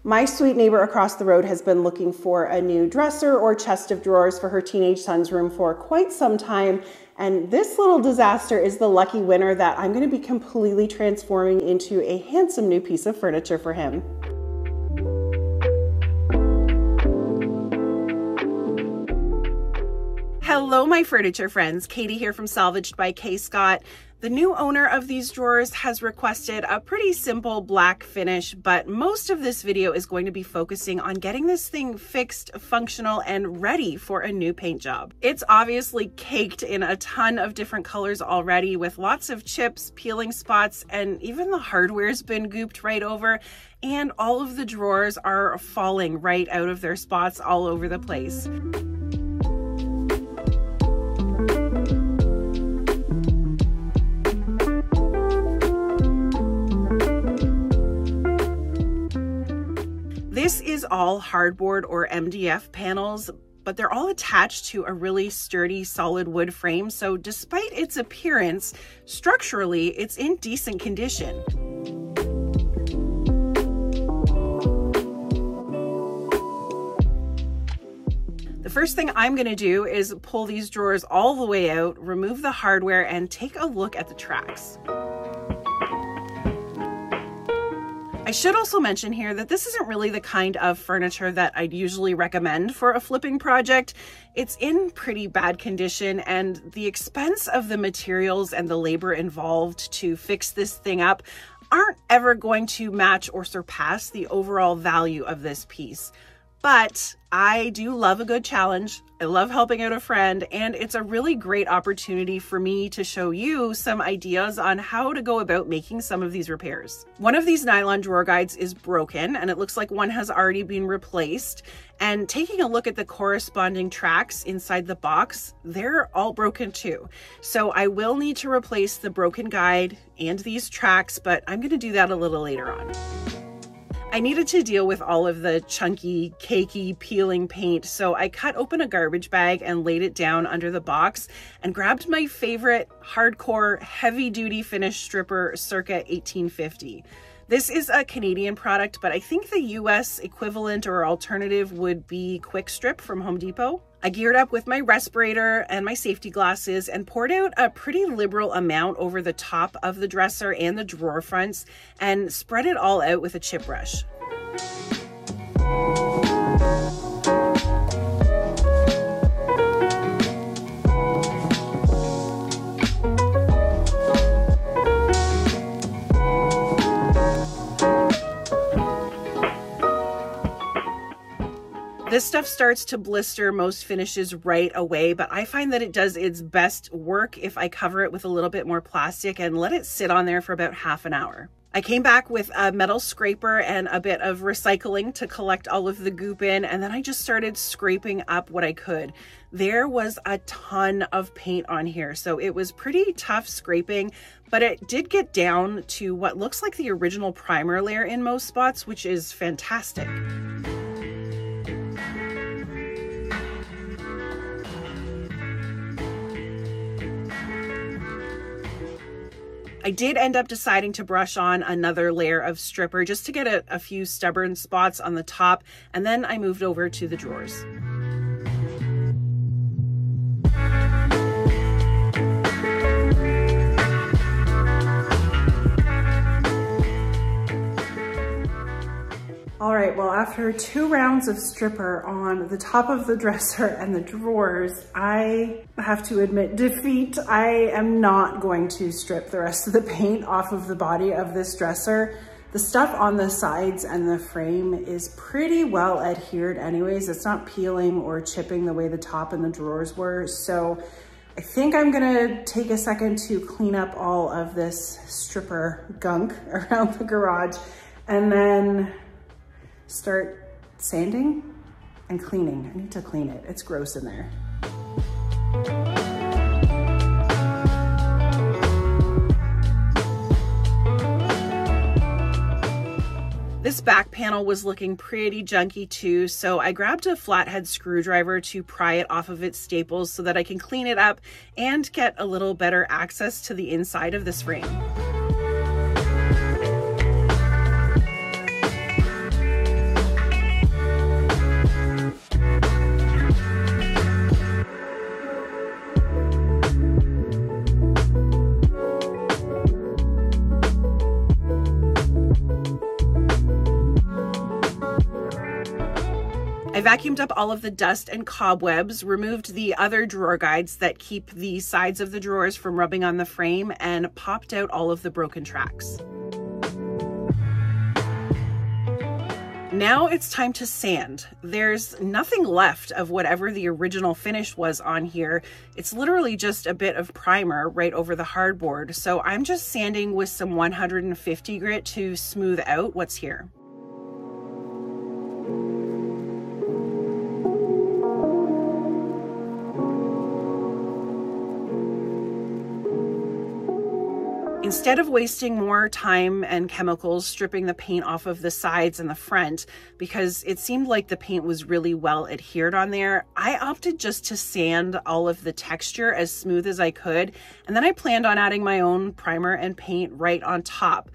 My sweet neighbor across the road has been looking for a new dresser or chest of drawers for her teenage son's room for quite some time, and this little disaster is the lucky winner that I'm going to be completely transforming into a handsome new piece of furniture for him. Hello, my furniture friends. Katie here from Salvaged by K. Scott. The new owner of these drawers has requested a pretty simple black finish, but most of this video is going to be focusing on getting this thing fixed, functional, and ready for a new paint job. It's obviously caked in a ton of different colors already, with lots of chips, peeling spots, and even the hardware's been gooped right over, and all of the drawers are falling right out of their spots all over the place. This is all hardboard or MDF panels, but they're all attached to a really sturdy solid wood frame, so despite its appearance, structurally it's in decent condition. The first thing I'm going to do is pull these drawers all the way out, remove the hardware, and take a look at the tracks. I should also mention here that this isn't really the kind of furniture that I'd usually recommend for a flipping project. It's in pretty bad condition, and the expense of the materials and the labor involved to fix this thing up aren't ever going to match or surpass the overall value of this piece. But I do love a good challenge. I love helping out a friend, and it's a really great opportunity for me to show you some ideas on how to go about making some of these repairs. One of these nylon drawer guides is broken, and it looks like one has already been replaced. And taking a look at the corresponding tracks inside the box, they're all broken too. So I will need to replace the broken guide and these tracks, but I'm going to do that a little later on. I needed to deal with all of the chunky, cakey, peeling paint, so I cut open a garbage bag and laid it down under the box and grabbed my favorite hardcore, heavy-duty finish stripper, Circa 1850. This is a Canadian product, but I think the US equivalent or alternative would be Quick Strip from Home Depot. I geared up with my respirator and my safety glasses and poured out a pretty liberal amount over the top of the dresser and the drawer fronts and spread it all out with a chip brush. This stuff starts to blister most finishes right away, but I find that it does its best work if I cover it with a little bit more plastic and let it sit on there for about half an hour. I came back with a metal scraper and a bit of recycling to collect all of the goop in, and then I just started scraping up what I could. There was a ton of paint on here, so it was pretty tough scraping, but it did get down to what looks like the original primer layer in most spots, which is fantastic. I did end up deciding to brush on another layer of stripper just to get a few stubborn spots on the top, and then I moved over to the drawers. All right, well, after 2 rounds of stripper on the top of the dresser and the drawers, I have to admit defeat. I am not going to strip the rest of the paint off of the body of this dresser. The stuff on the sides and the frame is pretty well adhered anyways. It's not peeling or chipping the way the top and the drawers were. So I think I'm gonna take a second to clean up all of this stripper gunk around the garage and then start sanding and cleaning. I need to clean it. It's gross in there. This back panel was looking pretty junky too, so I grabbed a flathead screwdriver to pry it off of its staples so that I can clean it up and get a little better access to the inside of this frame. I vacuumed up all of the dust and cobwebs, removed the other drawer guides that keep the sides of the drawers from rubbing on the frame, and popped out all of the broken tracks. Now it's time to sand. There's nothing left of whatever the original finish was on here. It's literally just a bit of primer right over the hardboard. So I'm just sanding with some 150 grit to smooth out what's here. Instead of wasting more time and chemicals stripping the paint off of the sides and the front, because it seemed like the paint was really well adhered on there, I opted just to sand all of the texture as smooth as I could, and then I planned on adding my own primer and paint right on top.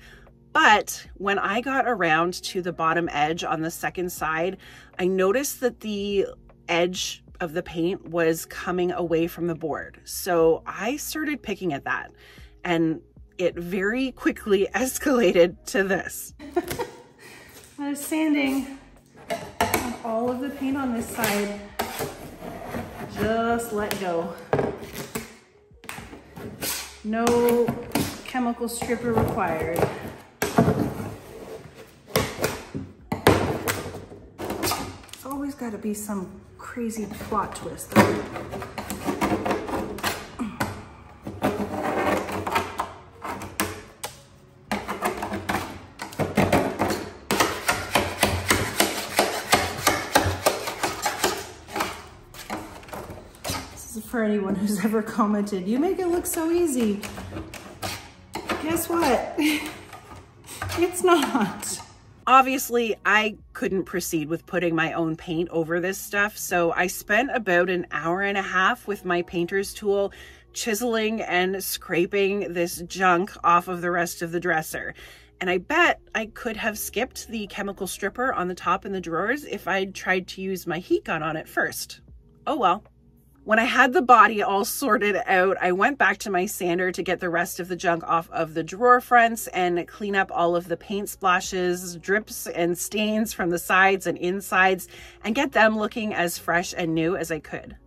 But when I got around to the bottom edge on the second side, I noticed that the edge of the paint was coming away from the board. So I started picking at that, and it very quickly escalated to this. I was sanding all of the paint on this side. Just let go. No chemical stripper required. There's always got to be some crazy plot twist. For anyone who's ever commented, you make it look so easy. Guess what? It's not. Obviously, I couldn't proceed with putting my own paint over this stuff, so I spent about an hour and a half with my painter's tool chiseling and scraping this junk off of the rest of the dresser. And I bet I could have skipped the chemical stripper on the top and the drawers if I'd tried to use my heat gun on it first. Oh well. When I had the body all sorted out, I went back to my sander to get the rest of the junk off of the drawer fronts and clean up all of the paint splashes, drips, and stains from the sides and insides, and get them looking as fresh and new as I could.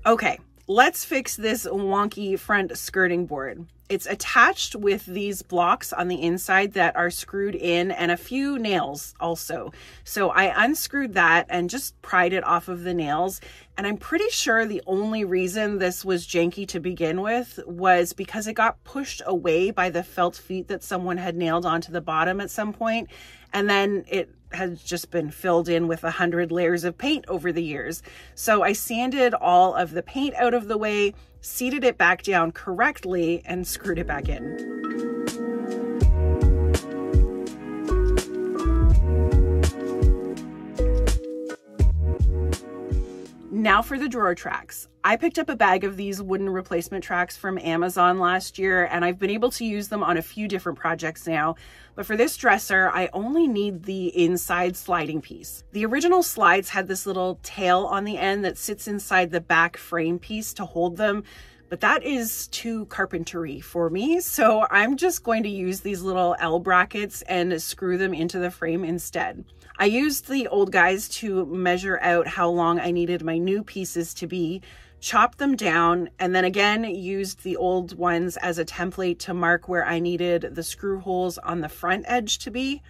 Okay, let's fix this wonky front skirting board. It's attached with these blocks on the inside that are screwed in and a few nails also. So I unscrewed that and just pried it off of the nails. And I'm pretty sure the only reason this was janky to begin with was because it got pushed away by the felt feet that someone had nailed onto the bottom at some point. And then it has just been filled in with 100 layers of paint over the years. So I sanded all of the paint out of the way, seated it back down correctly, and screwed it back in. Now for the drawer tracks. I picked up a bag of these wooden replacement tracks from Amazon last year, and I've been able to use them on a few different projects now. But for this dresser, I only need the inside sliding piece. The original slides had this little tail on the end that sits inside the back frame piece to hold them, but that is too carpentry for me. So I'm just going to use these little L brackets and screw them into the frame instead. I used the old guys to measure out how long I needed my new pieces to be, chopped them down, and then again used the old ones as a template to mark where I needed the screw holes on the front edge to be.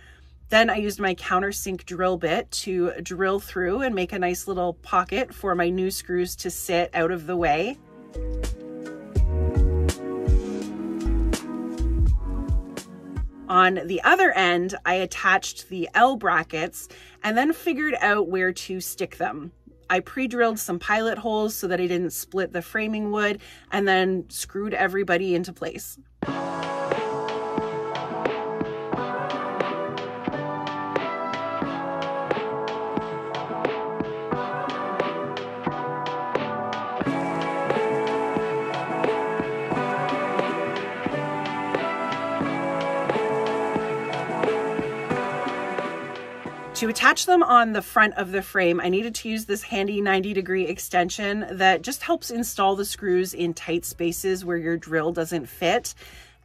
Then I used my countersink drill bit to drill through and make a nice little pocket for my new screws to sit out of the way. On the other end, I attached the L brackets and then figured out where to stick them. I pre-drilled some pilot holes so that I didn't split the framing wood, and then screwed everybody into place. To attach them on the front of the frame, I needed to use this handy 90-degree extension that just helps install the screws in tight spaces where your drill doesn't fit.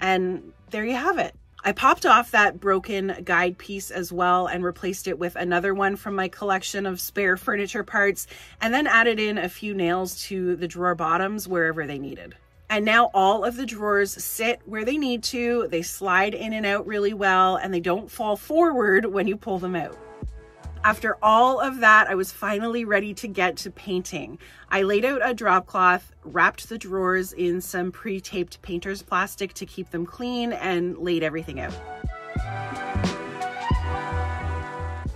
And there you have it. I popped off that broken guide piece as well and replaced it with another one from my collection of spare furniture parts, and then added in a few nails to the drawer bottoms wherever they needed. And now all of the drawers sit where they need to, they slide in and out really well, and they don't fall forward when you pull them out. After all of that, I was finally ready to get to painting. I laid out a drop cloth, wrapped the drawers in some pre-taped painter's plastic to keep them clean, and laid everything out.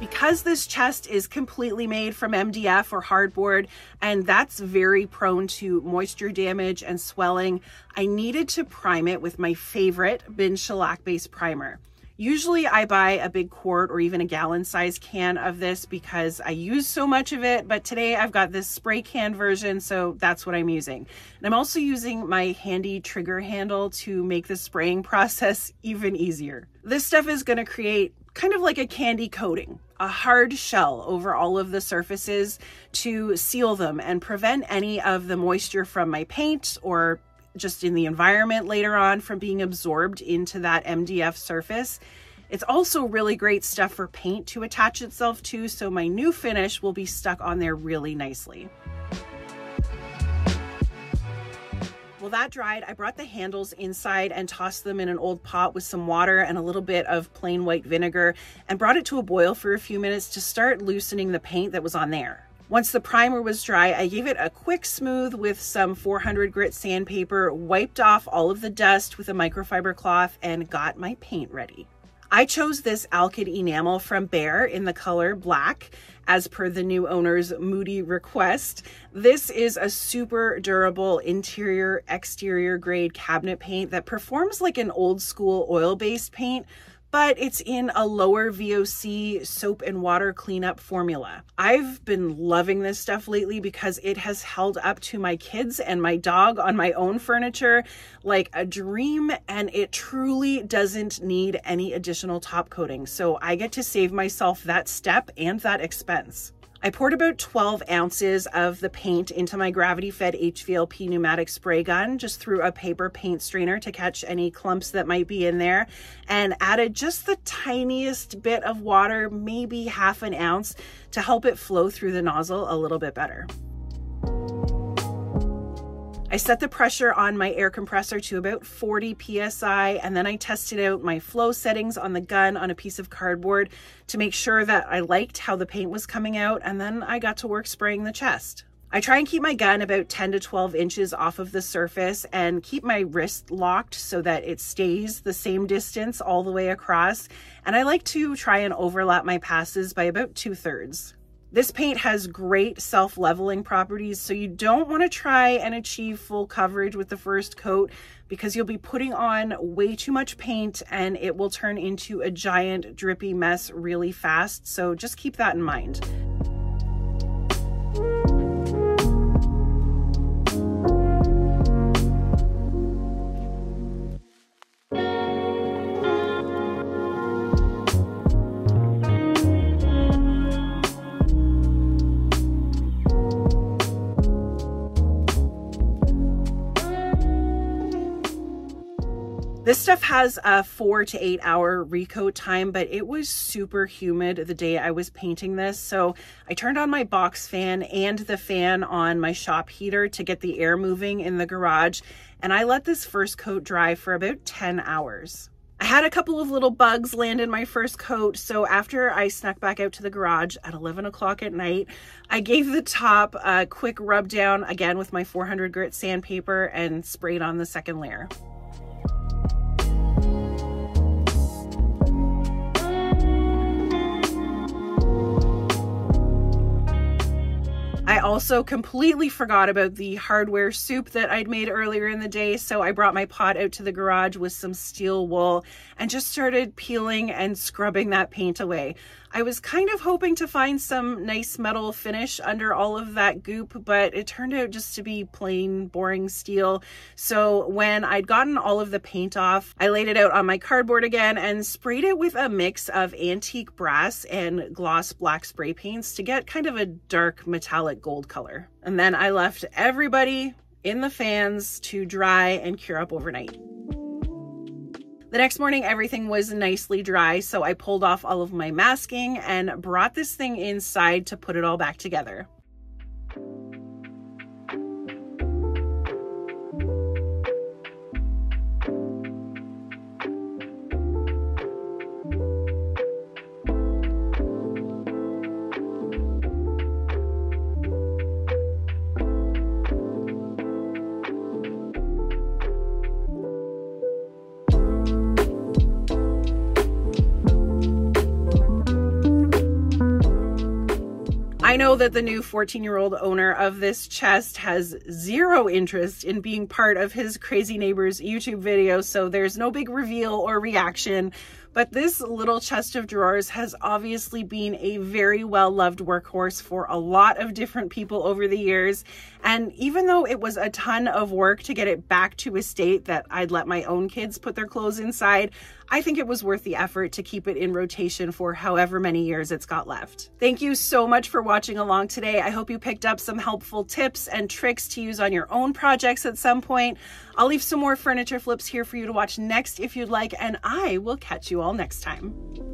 Because this chest is completely made from MDF or hardboard, and that's very prone to moisture damage and swelling, I needed to prime it with my favorite bin shellac base primer. Usually I buy a big quart or even a gallon size can of this because I use so much of it, but today I've got this spray can version, so that's what I'm using. And I'm also using my handy trigger handle to make the spraying process even easier. This stuff is going to create kind of like a candy coating, a hard shell over all of the surfaces to seal them and prevent any of the moisture from my paint or just in the environment later on from being absorbed into that MDF surface. It's also really great stuff for paint to attach itself to, so my new finish will be stuck on there really nicely. Well, that dried, I brought the handles inside and tossed them in an old pot with some water and a little bit of plain white vinegar, and brought it to a boil for a few minutes to start loosening the paint that was on there. Once the primer was dry, I gave it a quick smooth with some 400 grit sandpaper, wiped off all of the dust with a microfiber cloth, and got my paint ready. I chose this Alkyd enamel from Behr in the color black, as per the new owner's moody request. This is a super durable interior, exterior grade cabinet paint that performs like an old school oil-based paint, but it's in a lower VOC soap and water cleanup formula. I've been loving this stuff lately because it has held up to my kids and my dog on my own furniture like a dream, and it truly doesn't need any additional top coating. So I get to save myself that step and that expense. I poured about 12 ounces of the paint into my gravity-fed HVLP pneumatic spray gun, just through a paper paint strainer to catch any clumps that might be in there, and added just the tiniest bit of water, maybe half an ounce, to help it flow through the nozzle a little bit better. I set the pressure on my air compressor to about 40 PSI, and then I tested out my flow settings on the gun on a piece of cardboard to make sure that I liked how the paint was coming out, and then I got to work spraying the chest. I try and keep my gun about 10 to 12 inches off of the surface and keep my wrist locked so that it stays the same distance all the way across, and I like to try and overlap my passes by about 2/3. This paint has great self-leveling properties, so you don't want to try and achieve full coverage with the first coat because you'll be putting on way too much paint and it will turn into a giant drippy mess really fast, so just keep that in mind. This stuff has a 4 to 8 hour recoat time, but it was super humid the day I was painting this. So I turned on my box fan and the fan on my shop heater to get the air moving in the garage. And I let this first coat dry for about 10 hours. I had a couple of little bugs land in my first coat, so after I snuck back out to the garage at 11 o'clock at night, I gave the top a quick rub down again with my 400 grit sandpaper and sprayed on the second layer. I also completely forgot about the hardware soup that I'd made earlier in the day, so I brought my pot out to the garage with some steel wool and just started peeling and scrubbing that paint away. I was kind of hoping to find some nice metal finish under all of that goop, but it turned out just to be plain, boring steel. So when I'd gotten all of the paint off, I laid it out on my cardboard again and sprayed it with a mix of antique brass and gloss black spray paints to get kind of a dark metallic gold color. And then I left everybody in the fans to dry and cure up overnight. The next morning, everything was nicely dry, so I pulled off all of my masking and brought this thing inside to put it all back together. I know that the new 14-year-old owner of this chest has zero interest in being part of his crazy neighbor's YouTube video, so there's no big reveal or reaction. But this little chest of drawers has obviously been a very well-loved workhorse for a lot of different people over the years. And even though it was a ton of work to get it back to a state that I'd let my own kids put their clothes inside, I think it was worth the effort to keep it in rotation for however many years it's got left. Thank you so much for watching along today. I hope you picked up some helpful tips and tricks to use on your own projects at some point. I'll leave some more furniture flips here for you to watch next if you'd like, and I will catch you all next time.